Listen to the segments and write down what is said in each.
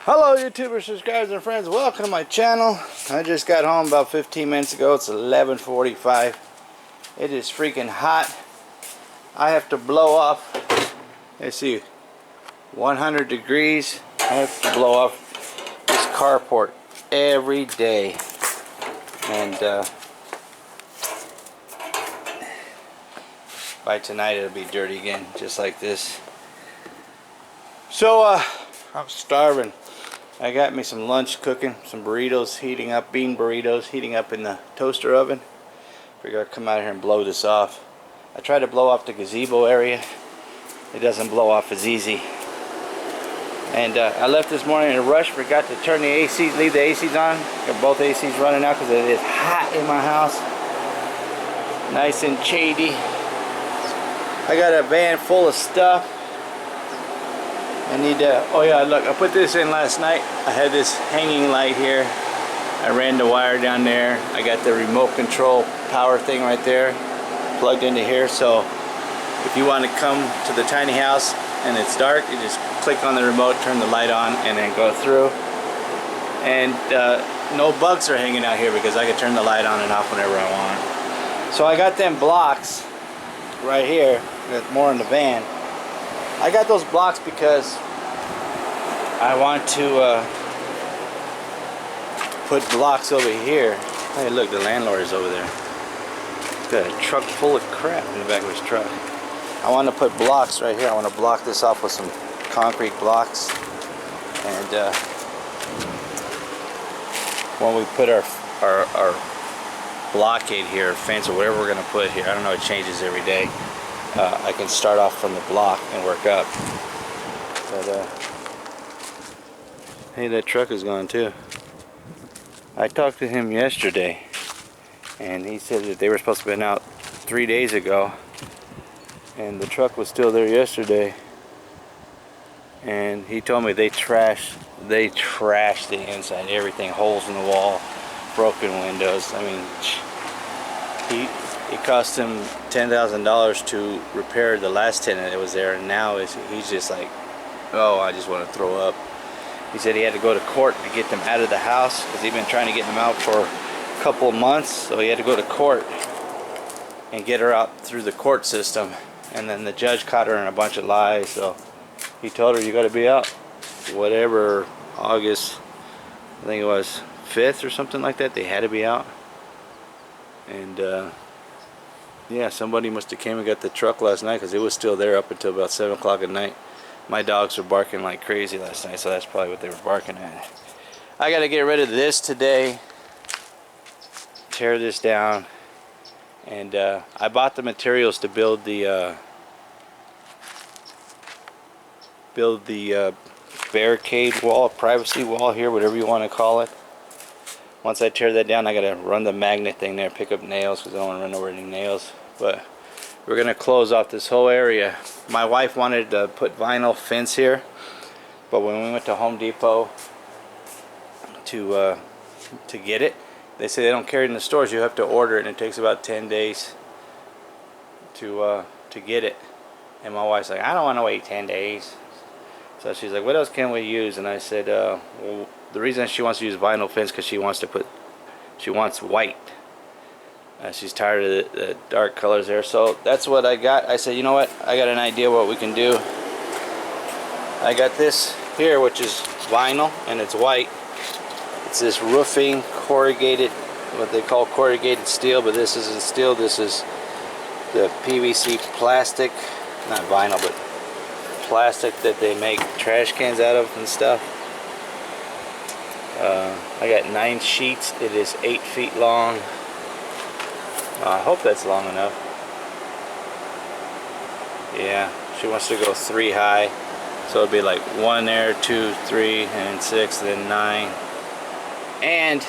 Hello YouTubers, subscribers, and friends. Welcome to my channel. I just got home about 15 minutes ago. It's 11:45. It is freaking hot. I have to blow off, let's see, 100 degrees. I have to blow off this carport every day. And by tonight it'll be dirty again, just like this. So I'm starving. I got me some lunch cooking, some burritos heating up, bean burritos heating up in the toaster oven. Figure I'd come out here and blow this off. I tried to blow off the gazebo area. It doesn't blow off as easy. And I left this morning in a rush, forgot to turn the AC, leave the ACs on. Got both ACs running now because it is hot in my house. Nice and shady. I got a van full of stuff. I need to, oh yeah, look, I put this in last night. I had this hanging light here. I ran the wire down there. I got the remote control power thing right there plugged into here. So if you want to come to the tiny house and it's dark, you just click on the remote, turn the light on, and then go through. And no bugs are hanging out here because I can turn the light on and off whenever I want. So I got them blocks right here. Got more in the van. I got those blocks because I want to put blocks over here. Hey, look, the landlord is over there. He's got a truck full of crap in the back of his truck. I want to put blocks right here. I want to block this off with some concrete blocks. And when we put our blockade here, fence, or whatever we're going to put here, I don't know, it changes every day. I can start off from the block and work up. But hey, that truck is gone too. I talked to him yesterday and he said that they were supposed to have been out 3 days ago and the truck was still there yesterday, and he told me they trashed the inside, everything, holes in the wall, broken windows. I mean, it cost him $10,000 to repair the last tenant that was there, and now he's just like, oh, I just want to throw up. He said he had to go to court to get them out of the house because he'd been trying to get them out for a couple of months, so he had to go to court and get her out through the court system, and then the judge caught her in a bunch of lies, so he told her, you got to be out whatever, August, I think it was 5th or something like that. They had to be out. And yeah, somebody must have came and got the truck last night because it was still there up until about 7 o'clock at night. My dogs were barking like crazy last night, so that's probably what they were barking at. I got to get rid of this today, tear this down, and I bought the materials to build the barricade wall, privacy wall here, whatever you want to call it. Once I tear that down, I gotta run the magnet thing there, pick up nails because I don't want to run over any nails. But we're gonna close off this whole area. My wife wanted to put vinyl fence here, but when we went to Home Depot to get it, they say they don't carry it in the stores. You have to order it, and it takes about 10 days to get it. And my wife's like, I don't want to wait 10 days. So she's like, what else can we use? And I said, well, the reason she wants to use vinyl fence because she wants white. She's tired of the dark colors there. So that's what I got. I said, you know what? I got an idea what we can do. I got this here, which is vinyl, and it's white. It's this roofing corrugated, what they call corrugated steel, but this isn't steel. This is the PVC plastic, not vinyl, but plastic that they make trash cans out of and stuff. I got 9 sheets. It is 8 feet long. I hope that's long enough. Yeah, she wants to go 3 high, so it'll be like 1 there, 2, 3, and 6, then 9. And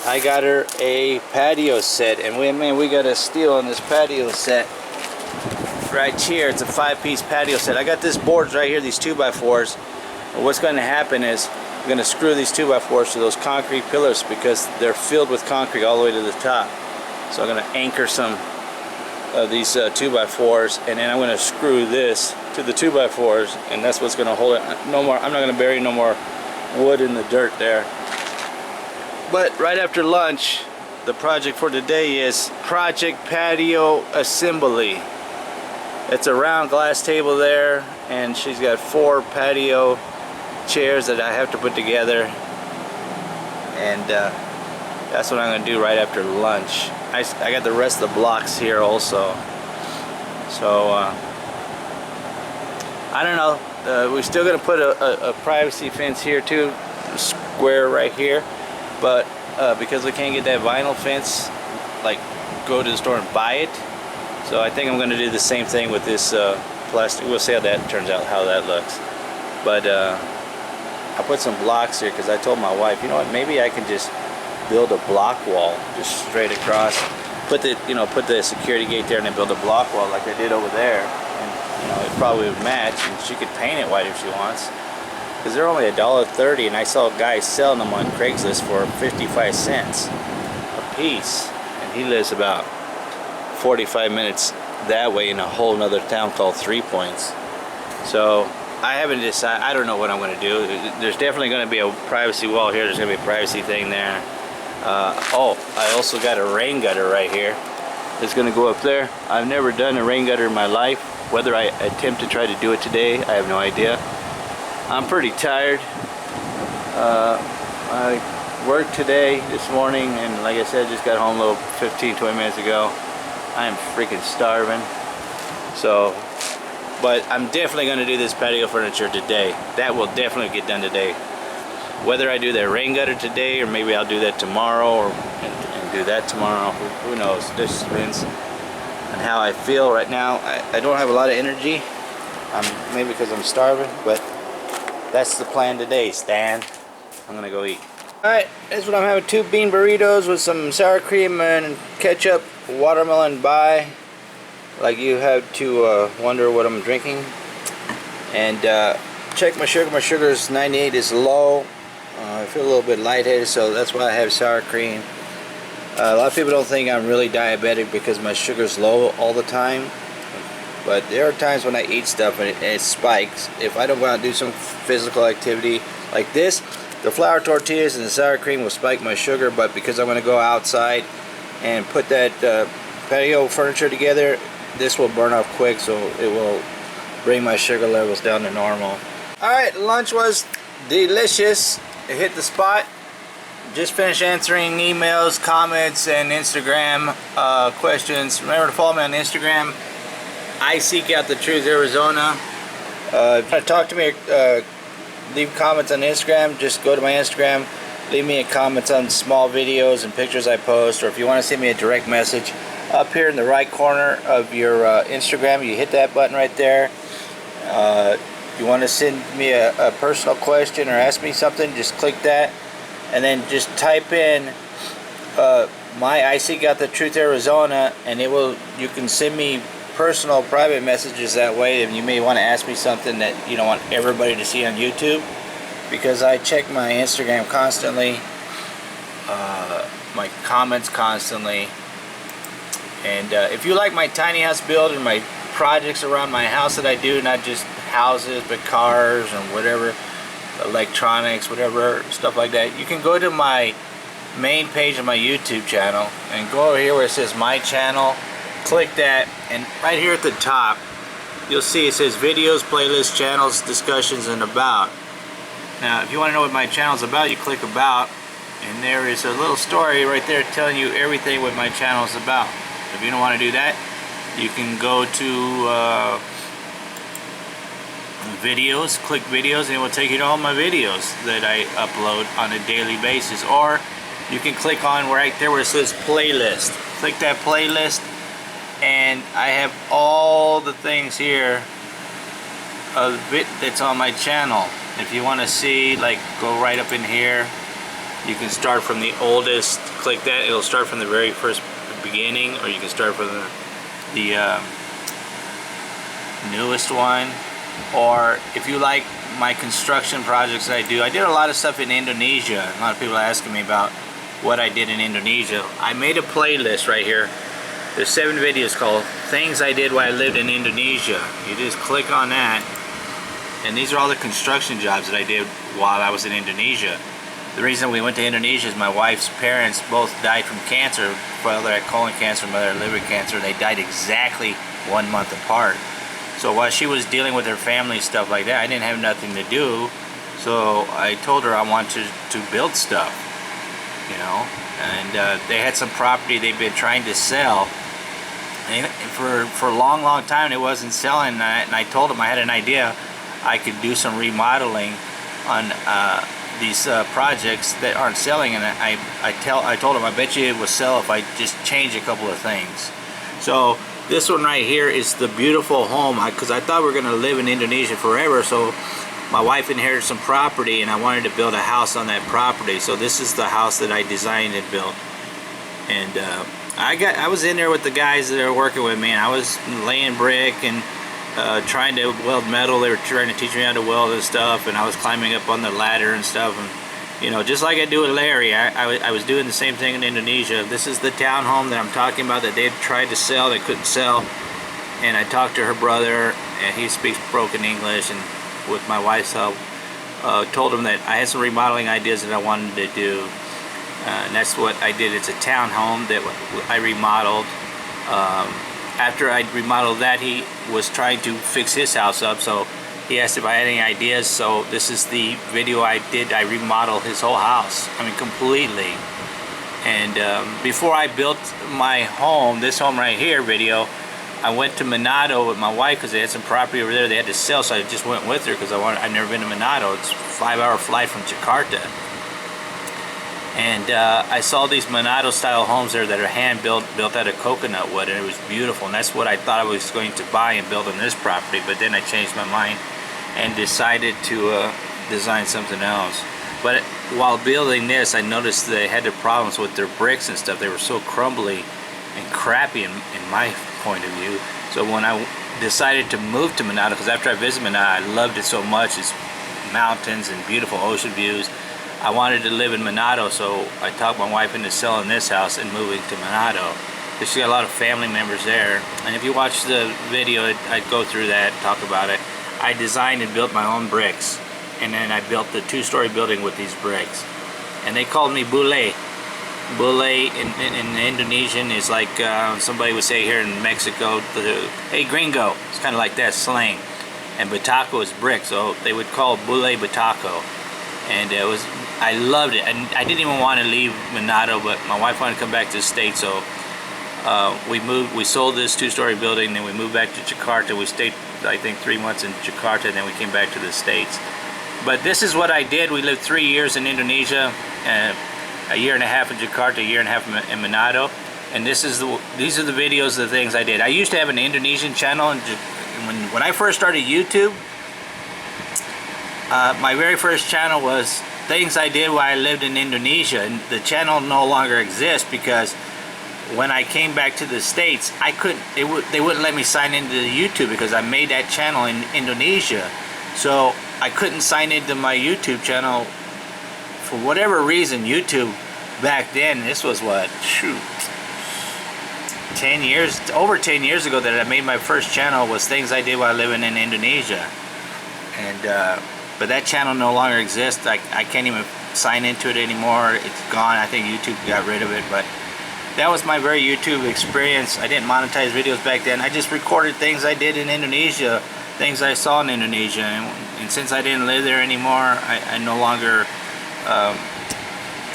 I got her a patio set, and we got a steal on this patio set right here. It's a 5-piece patio set. I got this boards right here, these 2x4s. And what's going to happen is I'm going to screw these 2x4s to those concrete pillars because they're filled with concrete all the way to the top. So I'm going to anchor some of these 2x4s, and then I'm going to screw this to the 2x4s, and that's what's going to hold it. No more. I'm not going to bury no more wood in the dirt there. But right after lunch, the project for today is Project Patio Assembly. It's a round glass table there, and she's got 4 patio chairs that I have to put together, and that's what I'm going to do right after lunch. I got the rest of the blocks here also, so I don't know. We're still going to put a privacy fence here too, square right here, but because we can't get that vinyl fence, like go to the store and buy it, so I think I'm going to do the same thing with this plastic. We'll see how that turns out, how that looks. But I put some blocks here because I told my wife, you know what, maybe I can just build a block wall just straight across. Put the security gate there and then build a block wall like I did over there. And it probably would match, and she could paint it white if she wants. Because they're only $1.30, and I saw guys selling them on Craigslist for 55 cents a piece. And he lives about 45 minutes that way in a whole nother town called 3 Points. So I haven't decided. I don't know what I'm going to do. There's definitely going to be a privacy wall here. There's going to be a privacy thing there. Oh, I also got a rain gutter right here. It's going to go up there. I've never done a rain gutter in my life. Whether I attempt to try to do it today, I have no idea. I'm pretty tired. I worked today, this morning, and like I said, just got home a little 15-20 minutes ago. I am freaking starving. So, but I'm definitely going to do this patio furniture today. That will definitely get done today. Whether I do that rain gutter today, or maybe I'll do that tomorrow, and do that tomorrow, who knows. This depends on how I feel right now. I don't have a lot of energy, maybe because I'm starving, but that's the plan today, Stan. I'm gonna go eat. Alright, that's what I'm having. 2 bean burritos with some sour cream and ketchup, watermelon bye, like you have to wonder what I'm drinking. And check my sugar. My sugar is 98, is low. I feel a little bit lightheaded, so that's why I have sour cream. A lot of people don't think I'm really diabetic because my sugar's low all the time, but there are times when I eat stuff and it spikes. If I don't go out and do some physical activity like this, the flour tortillas and the sour cream will spike my sugar, but because I'm going to go outside and put that patio furniture together, this will burn off quick, so it will bring my sugar levels down to normal. Alright, lunch was delicious. It hit the spot. Just finished answering emails, comments, and Instagram questions. Remember to follow me on Instagram. I Seek Out the Truth, Arizona. If you want to talk to me, leave comments on Instagram. Just go to my Instagram. Leave me a comments on small videos and pictures I post. Or if you want to send me a direct message, up here in the right corner of your Instagram, you hit that button right there. You want to send me a personal question or ask me something, just click that, and then just type in my I Seek Out the Truth Arizona, and it will. You can send me personal private messages that way, and you may want to ask me something that you don't want everybody to see on YouTube, because I check my Instagram constantly, my comments constantly. And if you like my tiny house build and my projects around my house that I do, not just houses but cars and whatever, electronics, whatever stuff like that, you can go to my main page of my YouTube channel and go over here where it says my channel, click that, and right here at the top you'll see it says videos, playlists, channels, discussions, and about. Now if you want to know what my channel's about, you click about, and there is a little story right there telling you everything what my channel is about. If you don't want to do that, you can go to videos, click videos, and it will take you to all my videos that I upload on a daily basis. Or you can click on right there where it says playlist. Click that playlist, and I have all the things here of it that's on my channel. If you want to see, like, go right up in here. You can start from the oldest, click that, it'll start from the very first beginning, or you can start from the newest one. Or if you like my construction projects that I do, I did a lot of stuff in Indonesia. A lot of people are asking me about what I did in Indonesia. I made a playlist right here. There's 7 videos called Things I Did While I Lived in Indonesia. You just click on that, And these are all the construction jobs that I did while I was in Indonesia. The reason we went to Indonesia is my wife's parents both died from cancer. Father had colon cancer, mother had liver cancer. They died exactly 1 month apart. So while she was dealing with her family stuff like that, I didn't have nothing to do. So I told her I wanted to build stuff, you know. And they had some property they've been trying to sell. And for a long time it wasn't selling. And I told them I had an idea. I could do some remodeling on these projects that aren't selling, and I told him I bet you it will sell if I just change a couple of things. So this one right here is the beautiful home, because I thought we were going to live in Indonesia forever. So my wife inherited some property and I wanted to build a house on that property. So this is the house that I designed and built. And I was in there with the guys that are working with me, and I was laying brick and trying to weld metal. They were trying to teach me how to weld and stuff, and I was climbing up on the ladder and stuff, and you know, just like I do with Larry, I was doing the same thing in Indonesia. This is the townhome that I'm talking about that they tried to sell, they couldn't sell, and I talked to her brother, and he speaks broken English, and with my wife's help, told him that I had some remodeling ideas that I wanted to do, and that's what I did. It's a townhome that I remodeled. After I remodeled that, he was trying to fix his house up, so he asked if I had any ideas. So this is the video I did. I remodeled his whole house, I mean completely. And before I built my home, this home right here video, I went to Manado with my wife because they had some property over there they had to sell, so I just went with her because I've never been to Manado. It's a 5-hour flight from Jakarta. And I saw these Manado style homes there that are hand built out of coconut wood, and it was beautiful, and that's what I thought I was going to buy and build on this property. But then I changed my mind and decided to design something else. But while building this, I noticed they had their problems with their bricks and stuff. They were so crumbly and crappy in my point of view. So when I decided to move to Manado, because after I visited Manado, I loved it so much. It's mountains and beautiful ocean views. I wanted to live in Manado, so I talked my wife into selling this house and moving to Manado, because she got a lot of family members there. And if you watch the video, I'd go through that, talk about it. I designed and built my own bricks, and then I built the 2-story building with these bricks. And they called me Bule. Bule in Indonesian is like somebody would say here in Mexico, hey gringo. It's kind of like that slang. And Batako is brick, so they would call Bule Batako. And I loved it. And I didn't even want to leave Manado, but my wife wanted to come back to the States, so we sold this 2-story building, then we moved back to Jakarta. We stayed, I think, 3 months in Jakarta, and then we came back to the States. But this is what I did. We lived 3 years in Indonesia, a year and a half in Jakarta, a year and a half in Manado. And these are the videos of the things I did. I used to have an Indonesian channel, and when I first started YouTube, my very first channel was things I did while I lived in Indonesia, and the channel no longer exists because when I came back to the States, they wouldn't let me sign into YouTube because I made that channel in Indonesia. So I couldn't sign into my YouTube channel for whatever reason. YouTube back then, this was what, shoot, 10 years, over 10 years ago that I made my first channel, was things I did while living in Indonesia. And but that channel no longer exists. I can't even sign into it anymore. It's gone. I think YouTube got rid of it. But that was my very YouTube experience. I didn't monetize videos back then. I just recorded things I did in Indonesia, things I saw in Indonesia. And since I didn't live there anymore, I no longer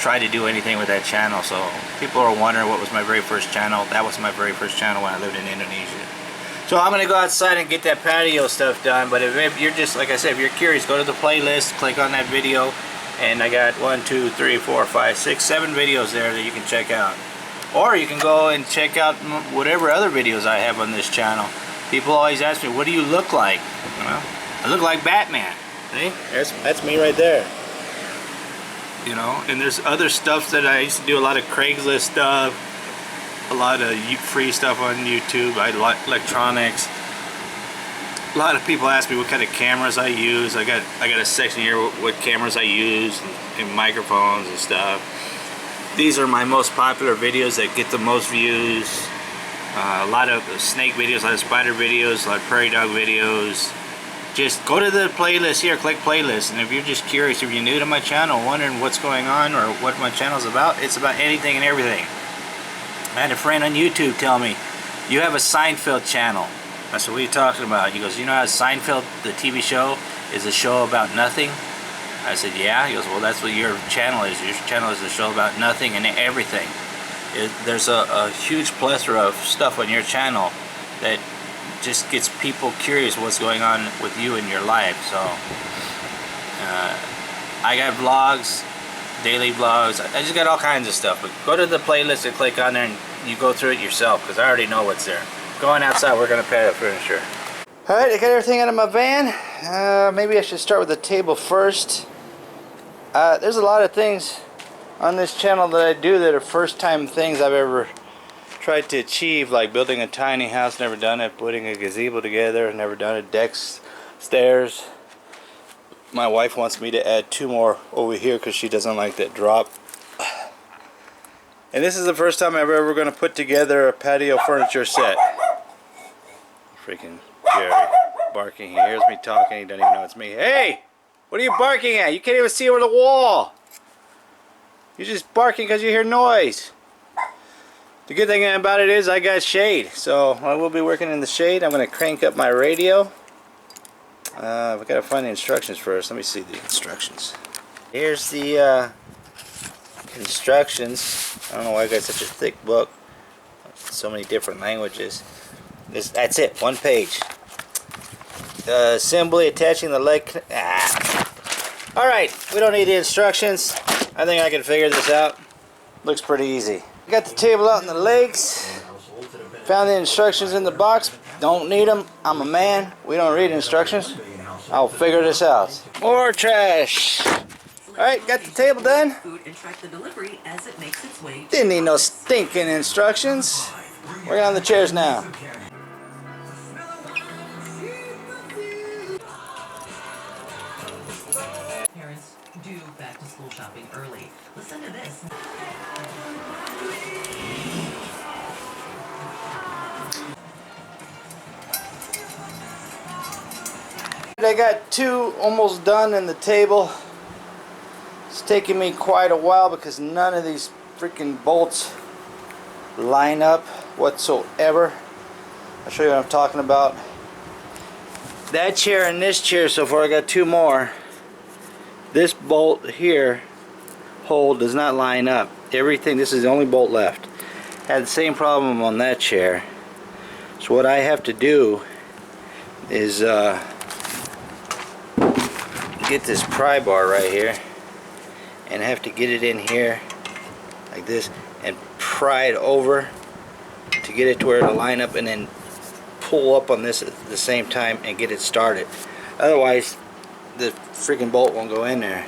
try to do anything with that channel. So people are wondering what was my very first channel. That was my very first channel when I lived in Indonesia. So I'm going to go outside and get that patio stuff done. But if you're just, like I said, if you're curious, go to the playlist, click on that video, and I got 1, 2, 3, 4, 5, 6, 7 videos there that you can check out. Or you can go and check out whatever other videos I have on this channel. People always ask me, what do you look like? Well, I look like Batman. See? That's me right there. You know, and there's other stuff that I used to do, a lot of Craigslist stuff, a lot of free stuff on YouTube. I like electronics. A lot of people ask me what kind of cameras I use. I got a section here what cameras I use and microphones and stuff. These are my most popular videos that get the most views. A lot of snake videos, a lot of spider videos, a lot of prairie dog videos, just go to the playlist here, click playlist, and if you're just curious, if you're new to my channel, wondering what's going on or what my channel's about, it's about anything and everything. I had a friend on YouTube tell me, you have a Seinfeld channel. I said, what are you talking about? He goes, you know how Seinfeld, the TV show, is a show about nothing? I said, yeah. He goes, well, that's what your channel is. Your channel is a show about nothing and everything. There's a huge plethora of stuff on your channel that just gets people curious what's going on with you in your life. So I got vlogs, daily vlogs. I just got all kinds of stuff. But go to the playlist and click on there and you go through it yourself, because I already know what's there. Going outside, we're gonna patio furniture. Alright, I got everything out of my van. Maybe I should start with the table first. There's a lot of things on this channel that I do that are first time things I've ever tried to achieve, like building a tiny house, never done it, putting a gazebo together, never done it, decks, stairs. My wife wants me to add 2 more over here because she doesn't like that drop. And this is the first time I'm ever going to put together a patio furniture set. Freaking Jerry barking. He hears me talking, he doesn't even know it's me. Hey! What are you barking at? You can't even see over the wall. You're just barking because you hear noise. The good thing about it is I got shade, so I will be working in the shade. I'm going to crank up my radio. We got to find the instructions first. Let me see the instructions. Here's the instructions. I don't know why I got such a thick book. So many different languages. That's it, 1 page. Assembly, attaching the leg. Alright, we don't need the instructions. I think I can figure this out. Looks pretty easy. Got the table out and the legs. Found the instructions in the box. Don't need them. I'm a man. We don't read instructions. I'll figure this out. More trash. Alright, got the table done. Didn't need no stinking instructions. Working on the chairs now. Parents, do back to school shopping early. Listen to this. I got 2 almost done in the table. It's taking me quite a while because none of these freaking bolts line up whatsoever. I'll show you what I'm talking about. That chair and this chair so far, I got 2 more. This bolt here hole does not line up. Everything, this is the only bolt left. Had the same problem on that chair. So what I have to do is get this pry bar right here and have to get it in here like this and pry it over to get it to where it'll line up, and then pull up on this at the same time and get it started. Otherwise the freaking bolt won't go in there.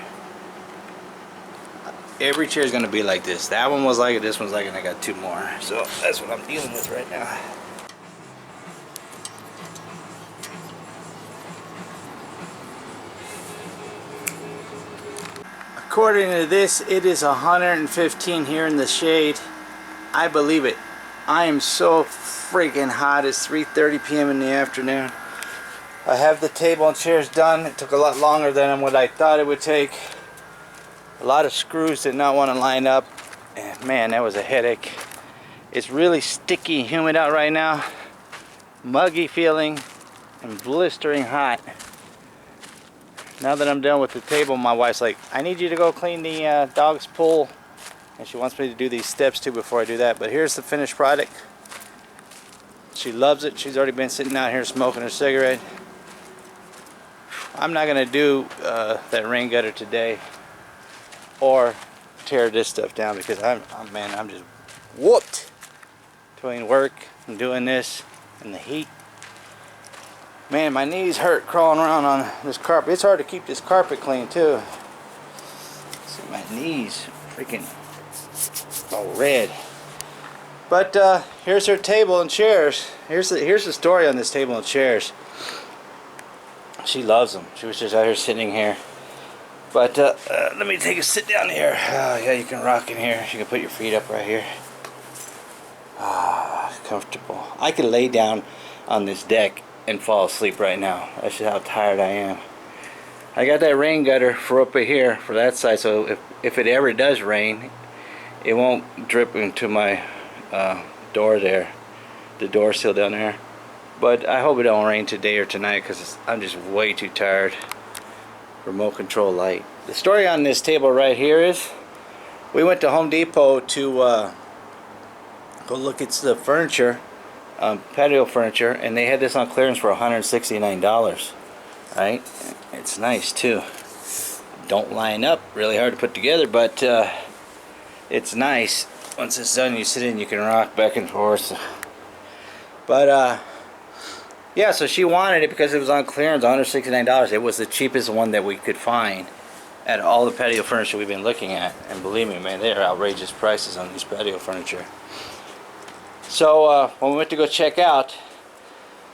Every chair is going to be like this. That one was like it, this one's like it, and I got 2 more. So that's what I'm dealing with right now. According to this, it is 115 here in the shade. I believe it. I am so freaking hot. It's 3:30 p.m. in the afternoon. I have the table and chairs done. It took a lot longer than what I thought it would take. A lot of screws did not want to line up. And man, that was a headache. It's really sticky and humid out right now. Muggy feeling and blistering hot. Now that I'm done with the table, my wife's like, I need you to go clean the dog's pool. And she wants me to do these steps too before I do that. But here's the finished product. She loves it. She's already been sitting out here smoking her cigarette. I'm not going to do that rain gutter today or tear this stuff down because I'm just whooped between work and doing this and the heat. Man, my knees hurt crawling around on this carpet. It's hard to keep this carpet clean too. See, my knees freaking all red. But here's her table and chairs. Here's the story on this table and chairs. She loves them. She was just out here sitting here. But let me take a sit down here. Oh, yeah, you can rock in here. You can put your feet up right here. Ah, comfortable. I can lay down on this deck and fall asleep right now. That's just how tired I am. I got that rain gutter for up here for that side, so if it ever does rain, it won't drip into my door there, the door sill down there. But I hope it don't rain today or tonight, because I'm just way too tired. Remote control light. The story on this table right here is, we went to Home Depot to go look at the furniture, patio furniture, and they had this on clearance for $169. Right? It's nice too. Don't line up, really hard to put together, but it's nice. Once it's done, you sit in, you can rock back and forth. But yeah, so she wanted it because it was on clearance, $169. It was the cheapest one that we could find at all the patio furniture we've been looking at. And believe me, man, they are outrageous prices on these patio furniture. So when we went to go check out,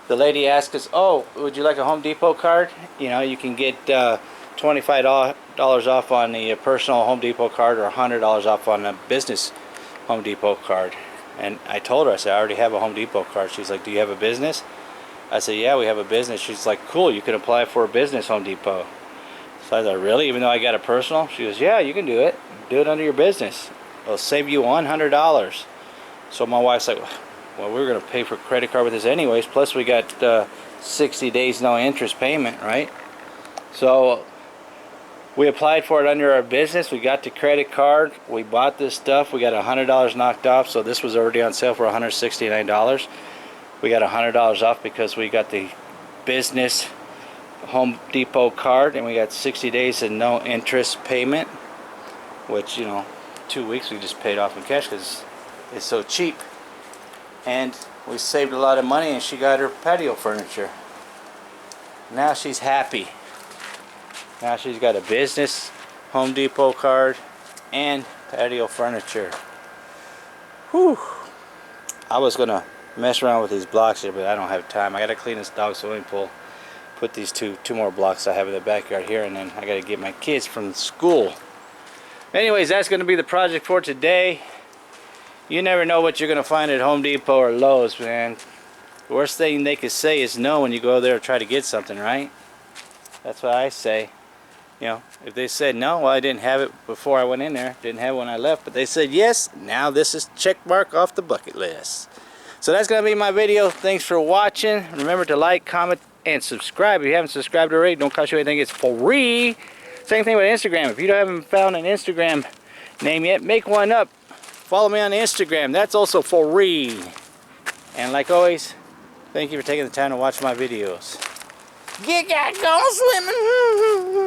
the lady asked us, "Oh, would you like a Home Depot card? You know, you can get $25 off on the personal Home Depot card, or $100 off on a business Home Depot card." And I told her, I said, "I already have a Home Depot card." She's like, "Do you have a business?" I said, "Yeah, we have a business." She's like, "Cool, you can apply for a business Home Depot." So I thought, "Really? Even though I got a personal?" She goes, "Yeah, you can do it. Do it under your business. It'll save you $100. So my wife's like, "Well, we're going to pay for credit card with this anyways. Plus we got 60 days no interest payment, right?" So we applied for it under our business. We got the credit card. We bought this stuff. We got $100 knocked off. So this was already on sale for $169. We got $100 off because we got the business Home Depot card, and we got 60 days and no interest payment, which, you know, 2 weeks we just paid off in cash because it's so cheap. And we saved a lot of money, and she got her patio furniture. Now she's happy. Now she's got a business Home Depot card and patio furniture. Whew. I was gonna mess around with these blocks here, but I don't have time. I gotta clean this dog swimming pool, put these two more blocks I have in the backyard here, and then I gotta get my kids from school. Anyways, that's gonna be the project for today. You never know what you're going to find at Home Depot or Lowe's, man. The worst thing they could say is no when you go there to try to get something, right? That's what I say. You know, if they said no, well, I didn't have it before I went in there. Didn't have it when I left. But they said yes, now this is check mark off the bucket list. So that's going to be my video. Thanks for watching. Remember to like, comment, and subscribe. If you haven't subscribed already, don't cost you anything. It's free. Same thing with Instagram. If you haven't found an Instagram name yet, make one up. Follow me on Instagram. That's also free. And like always, thank you for taking the time to watch my videos. You got to go swimming.